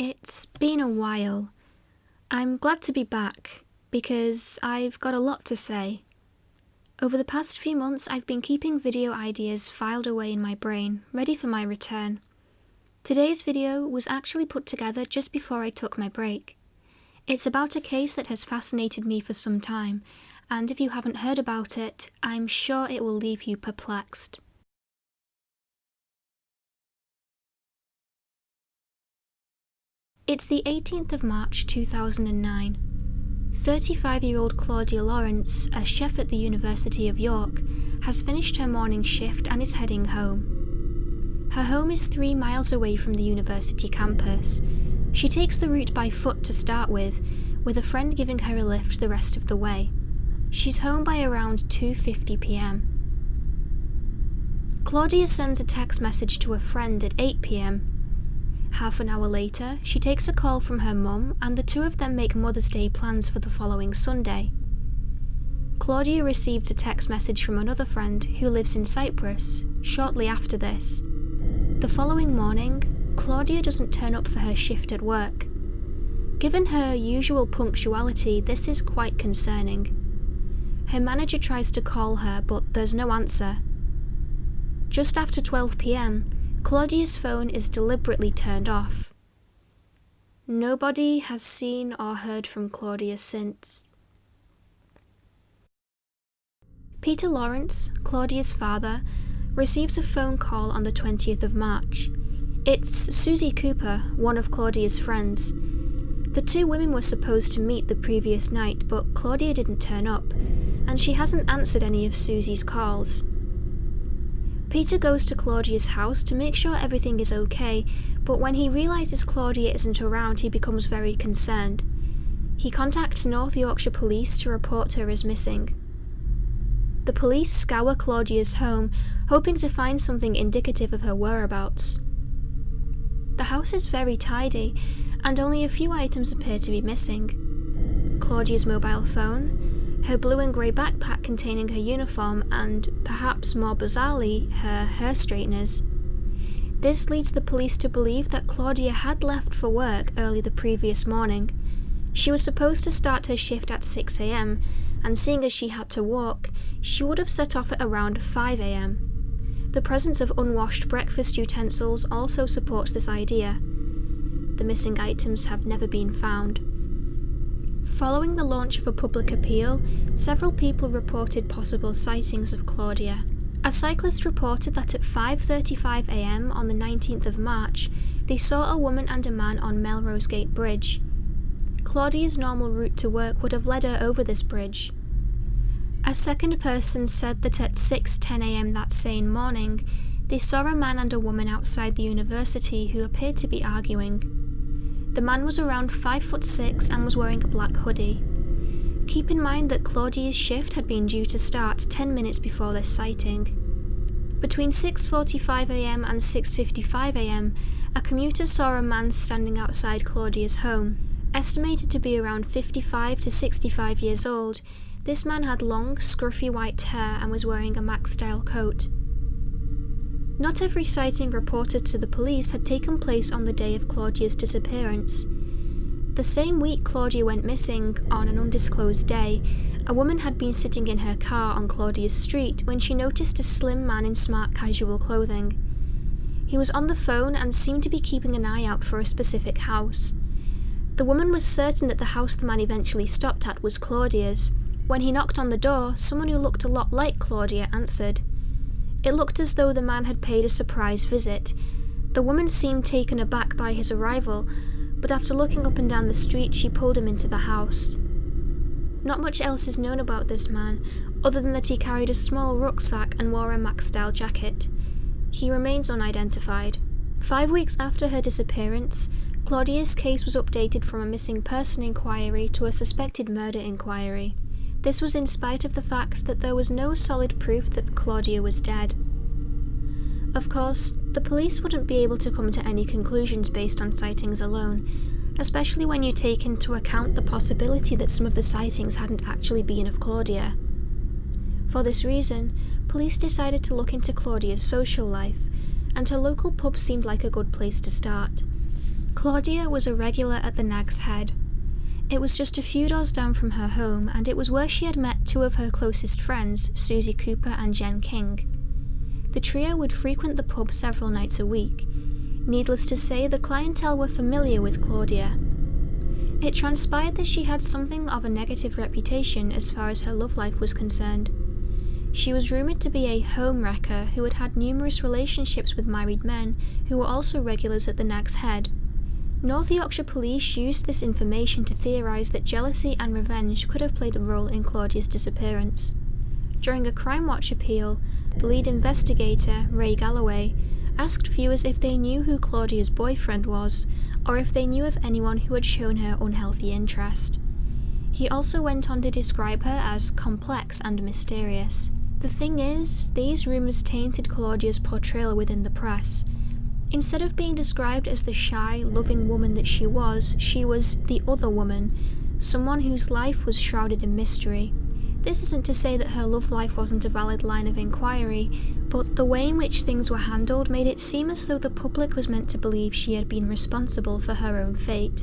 It's been a while. I'm glad to be back, because I've got a lot to say. Over the past few months, I've been keeping video ideas filed away in my brain, ready for my return. Today's video was actually put together just before I took my break. It's about a case that has fascinated me for some time, and if you haven't heard about it, I'm sure it will leave you perplexed. It's the 18th of March 2009. 35-year-old Claudia Lawrence, a chef at the University of York, has finished her morning shift and is heading home. Her home is 3 miles away from the university campus. She takes the route by foot to start with a friend giving her a lift the rest of the way. She's home by around 2:50 p.m. Claudia sends a text message to a friend at 8 p.m. Half an hour later, she takes a call from her mum and the two of them make Mother's Day plans for the following Sunday. Claudia receives a text message from another friend who lives in Cyprus shortly after this. The following morning, Claudia doesn't turn up for her shift at work. Given her usual punctuality, this is quite concerning. Her manager tries to call her, but there's no answer. Just after 12 p.m, Claudia's phone is deliberately turned off. Nobody has seen or heard from Claudia since. Peter Lawrence, Claudia's father, receives a phone call on the 20th of March. It's Susie Cooper, one of Claudia's friends. The two women were supposed to meet the previous night, but Claudia didn't turn up, and she hasn't answered any of Susie's calls. Peter goes to Claudia's house to make sure everything is okay, but when he realises Claudia isn't around, he becomes very concerned. He contacts North Yorkshire Police to report her as missing. The police scour Claudia's home, hoping to find something indicative of her whereabouts. The house is very tidy, and only a few items appear to be missing. Claudia's mobile phone, her blue and grey backpack containing her uniform, and, perhaps more bizarrely, her hair straighteners. This leads the police to believe that Claudia had left for work early the previous morning. She was supposed to start her shift at 6 a.m, and seeing as she had to walk, she would have set off at around 5 a.m. The presence of unwashed breakfast utensils also supports this idea. The missing items have never been found. Following the launch of a public appeal, several people reported possible sightings of Claudia. A cyclist reported that at 5:35 a.m. on the 19th of March, they saw a woman and a man on Melrosegate Bridge. Claudia's normal route to work would have led her over this bridge. A second person said that at 6:10 a.m. that same morning, they saw a man and a woman outside the university who appeared to be arguing. The man was around 5'6" and was wearing a black hoodie. Keep in mind that Claudia's shift had been due to start 10 minutes before this sighting. Between 6:45 a.m. and 6:55 a.m, a commuter saw a man standing outside Claudia's home. Estimated to be around 55 to 65 years old, this man had long, scruffy white hair and was wearing a Mac-style coat. Not every sighting reported to the police had taken place on the day of Claudia's disappearance. The same week Claudia went missing, on an undisclosed day, a woman had been sitting in her car on Claudia's street when she noticed a slim man in smart casual clothing. He was on the phone and seemed to be keeping an eye out for a specific house. The woman was certain that the house the man eventually stopped at was Claudia's. When he knocked on the door, someone who looked a lot like Claudia answered. It looked as though the man had paid a surprise visit. The woman seemed taken aback by his arrival, but after looking up and down the street, she pulled him into the house. Not much else is known about this man, other than that he carried a small rucksack and wore a Mac-style jacket. He remains unidentified. 5 weeks after her disappearance, Claudia's case was updated from a missing person inquiry to a suspected murder inquiry. This was in spite of the fact that there was no solid proof that Claudia was dead. Of course, the police wouldn't be able to come to any conclusions based on sightings alone, especially when you take into account the possibility that some of the sightings hadn't actually been of Claudia. For this reason, police decided to look into Claudia's social life, and her local pub seemed like a good place to start. Claudia was a regular at the Nag's Head. It was just a few doors down from her home, and it was where she had met two of her closest friends, Susie Cooper and Jen King. The trio would frequent the pub several nights a week. Needless to say, the clientele were familiar with Claudia. It transpired that she had something of a negative reputation as far as her love life was concerned. She was rumoured to be a home wrecker who had had numerous relationships with married men who were also regulars at the Nag's Head. North Yorkshire police used this information to theorise that jealousy and revenge could have played a role in Claudia's disappearance. During a Crime Watch appeal, the lead investigator, Ray Galloway, asked viewers if they knew who Claudia's boyfriend was, or if they knew of anyone who had shown her unhealthy interest. He also went on to describe her as complex and mysterious. The thing is, these rumours tainted Claudia's portrayal within the press. Instead of being described as the shy, loving woman that she was the other woman, someone whose life was shrouded in mystery. This isn't to say that her love life wasn't a valid line of inquiry, but the way in which things were handled made it seem as though the public was meant to believe she had been responsible for her own fate.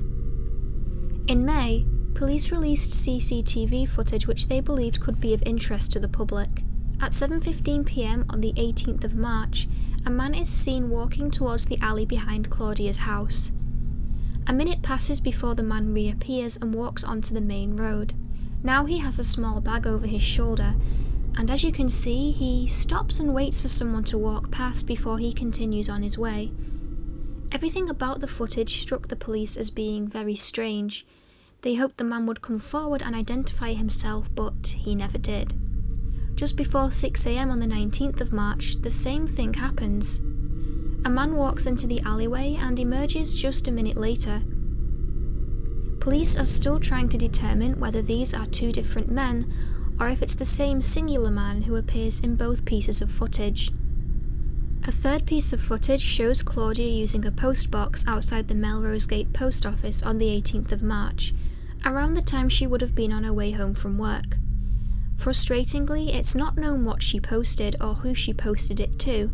In May, police released CCTV footage which they believed could be of interest to the public. At 7:15 p.m. on the 18th of March, a man is seen walking towards the alley behind Claudia's house. A minute passes before the man reappears and walks onto the main road. Now he has a small bag over his shoulder, and as you can see, he stops and waits for someone to walk past before he continues on his way. Everything about the footage struck the police as being very strange. They hoped the man would come forward and identify himself, but he never did. Just before 6 a.m. on the 19th of March, the same thing happens. A man walks into the alleyway and emerges just a minute later. Police are still trying to determine whether these are two different men, or if it's the same singular man who appears in both pieces of footage. A third piece of footage shows Claudia using a postbox outside the Melrosegate post office on the 18th of March, around the time she would have been on her way home from work. Frustratingly, it's not known what she posted or who she posted it to.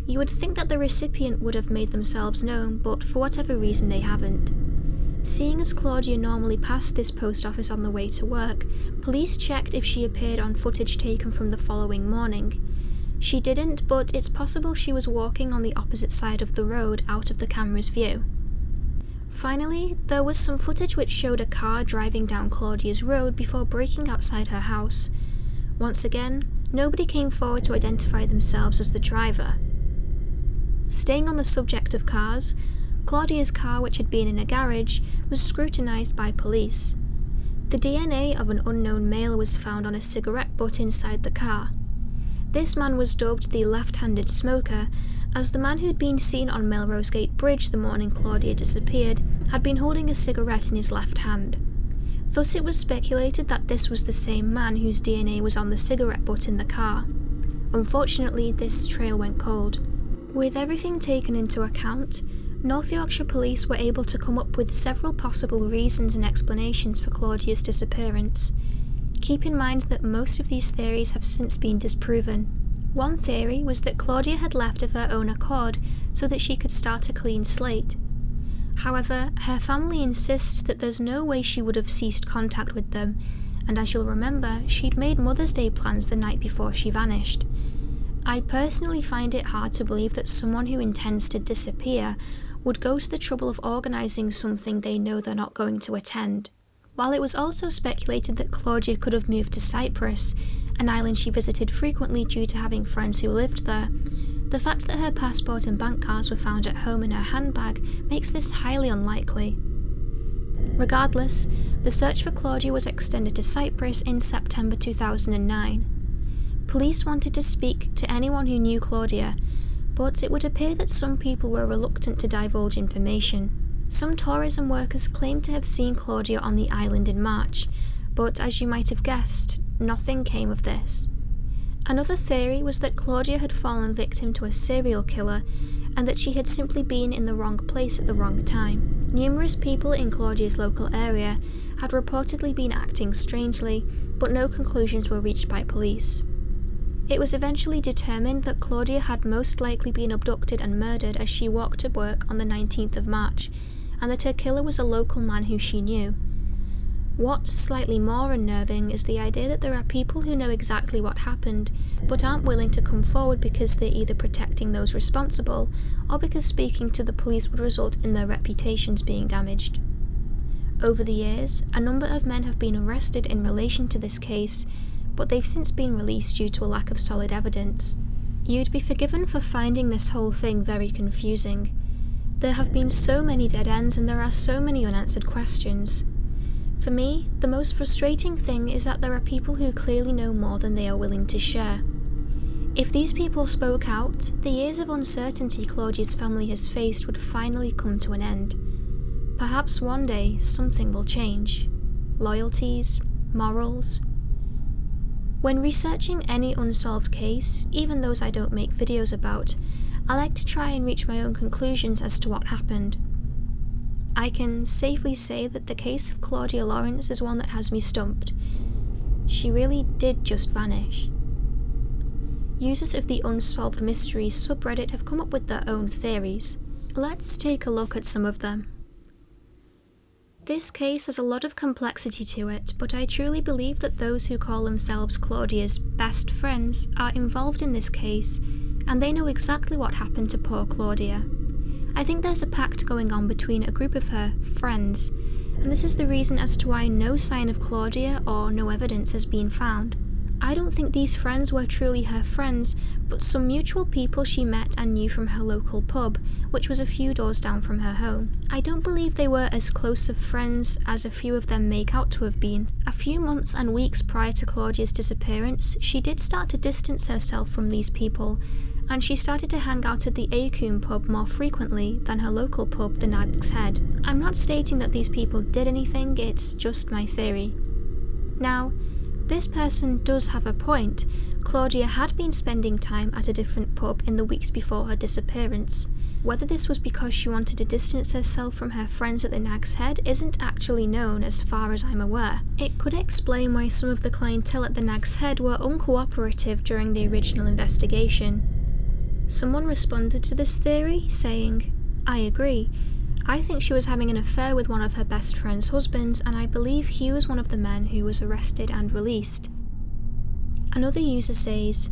You would think that the recipient would have made themselves known, but for whatever reason they haven't. Seeing as Claudia normally passed this post office on the way to work, police checked if she appeared on footage taken from the following morning. She didn't, but it's possible she was walking on the opposite side of the road out of the camera's view. Finally, there was some footage which showed a car driving down Claudia's road before braking outside her house. Once again, nobody came forward to identify themselves as the driver. Staying on the subject of cars, Claudia's car, which had been in a garage, was scrutinised by police. The DNA of an unknown male was found on a cigarette butt inside the car. This man was dubbed the left-handed smoker, as the man who'd been seen on Melrosegate Bridge the morning Claudia disappeared had been holding a cigarette in his left hand. Thus it was speculated that this was the same man whose DNA was on the cigarette butt in the car. Unfortunately, this trail went cold. With everything taken into account, North Yorkshire police were able to come up with several possible reasons and explanations for Claudia's disappearance. Keep in mind that most of these theories have since been disproven. One theory was that Claudia had left of her own accord so that she could start a clean slate. However, her family insists that there's no way she would have ceased contact with them, and as you'll remember, she'd made Mother's Day plans the night before she vanished. I personally find it hard to believe that someone who intends to disappear would go to the trouble of organising something they know they're not going to attend. While it was also speculated that Claudia could have moved to Cyprus, an island she visited frequently due to having friends who lived there, the fact that her passport and bank cards were found at home in her handbag makes this highly unlikely. Regardless, the search for Claudia was extended to Cyprus in September 2009. Police wanted to speak to anyone who knew Claudia, but it would appear that some people were reluctant to divulge information. Some tourism workers claimed to have seen Claudia on the island in March, but as you might have guessed, nothing came of this. Another theory was that Claudia had fallen victim to a serial killer and that she had simply been in the wrong place at the wrong time. Numerous people in Claudia's local area had reportedly been acting strangely, but no conclusions were reached by police. It was eventually determined that Claudia had most likely been abducted and murdered as she walked to work on the 19th of March, and that her killer was a local man who she knew. What's slightly more unnerving is the idea that there are people who know exactly what happened, but aren't willing to come forward because they're either protecting those responsible, or because speaking to the police would result in their reputations being damaged. Over the years, a number of men have been arrested in relation to this case, but they've since been released due to a lack of solid evidence. You'd be forgiven for finding this whole thing very confusing. There have been so many dead ends and there are so many unanswered questions. For me, the most frustrating thing is that there are people who clearly know more than they are willing to share. If these people spoke out, the years of uncertainty Claudia's family has faced would finally come to an end. Perhaps one day something will change. Loyalties, morals. When researching any unsolved case, even those I don't make videos about, I like to try and reach my own conclusions as to what happened. I can safely say that the case of Claudia Lawrence is one that has me stumped. She really did just vanish. Users of the Unsolved Mysteries subreddit have come up with their own theories. Let's take a look at some of them. This case has a lot of complexity to it, but I truly believe that those who call themselves Claudia's best friends are involved in this case, and they know exactly what happened to poor Claudia. I think there's a pact going on between a group of her friends, and this is the reason as to why no sign of Claudia or no evidence has been found. I don't think these friends were truly her friends, but some mutual people she met and knew from her local pub, which was a few doors down from her home. I don't believe they were as close of friends as a few of them make out to have been. A few months and weeks prior to Claudia's disappearance, she did start to distance herself from these people, and she started to hang out at the Acorn pub more frequently than her local pub, the Nag's Head. I'm not stating that these people did anything, it's just my theory. Now, this person does have a point. Claudia had been spending time at a different pub in the weeks before her disappearance. Whether this was because she wanted to distance herself from her friends at the Nag's Head isn't actually known as far as I'm aware. It could explain why some of the clientele at the Nag's Head were uncooperative during the original investigation. Someone responded to this theory, saying, "I agree. I think she was having an affair with one of her best friend's husbands, and I believe he was one of the men who was arrested and released." Another user says,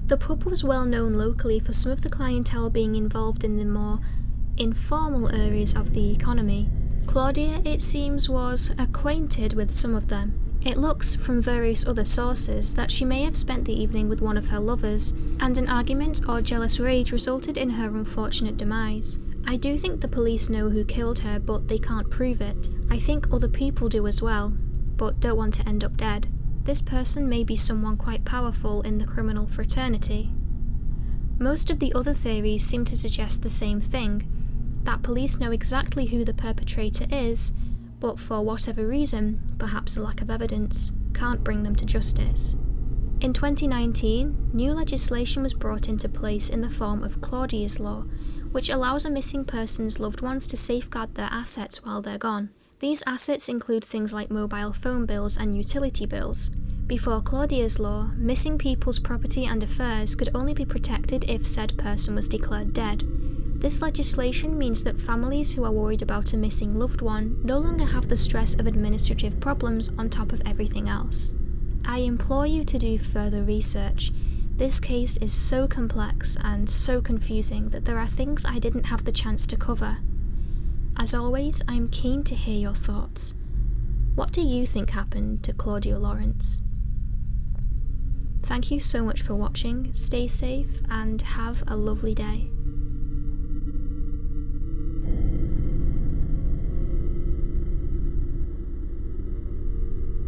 "The pub was well known locally for some of the clientele being involved in the more informal areas of the economy. Claudia, it seems, was acquainted with some of them. It looks, from various other sources, that she may have spent the evening with one of her lovers, and an argument or jealous rage resulted in her unfortunate demise. I do think the police know who killed her, but they can't prove it. I think other people do as well, but don't want to end up dead. This person may be someone quite powerful in the criminal fraternity." Most of the other theories seem to suggest the same thing, that police know exactly who the perpetrator is, but for whatever reason, perhaps a lack of evidence, can't bring them to justice. In 2019, new legislation was brought into place in the form of Claudia's Law, which allows a missing person's loved ones to safeguard their assets while they're gone. These assets include things like mobile phone bills and utility bills. Before Claudia's Law, missing people's property and affairs could only be protected if said person was declared dead. This legislation means that families who are worried about a missing loved one no longer have the stress of administrative problems on top of everything else. I implore you to do further research. This case is so complex and so confusing that there are things I didn't have the chance to cover. As always, I'm keen to hear your thoughts. What do you think happened to Claudia Lawrence? Thank you so much for watching, stay safe, and have a lovely day.